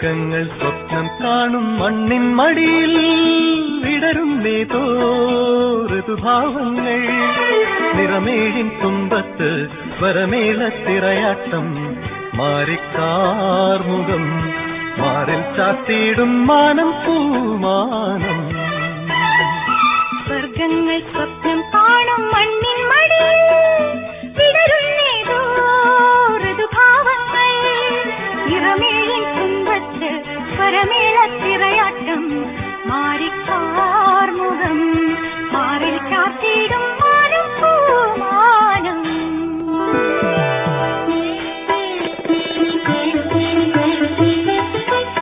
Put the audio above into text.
സ്വർഗങ്ങൾ സ്വപ്നം കാണും മണ്ണിൻ മടിയിൽ വിടരും ഏതോ ഋതുഭാവങ്ങൾ നിറമേഴിൻ തുമ്പത്ത് വരമേളത്തിറയാട്ടം മാറിക്കാർമുഖം മാറിൽ ചാത്തിയിടും മാനം പൂമാനം സ്വർഗങ്ങൾ സ്വപ്നം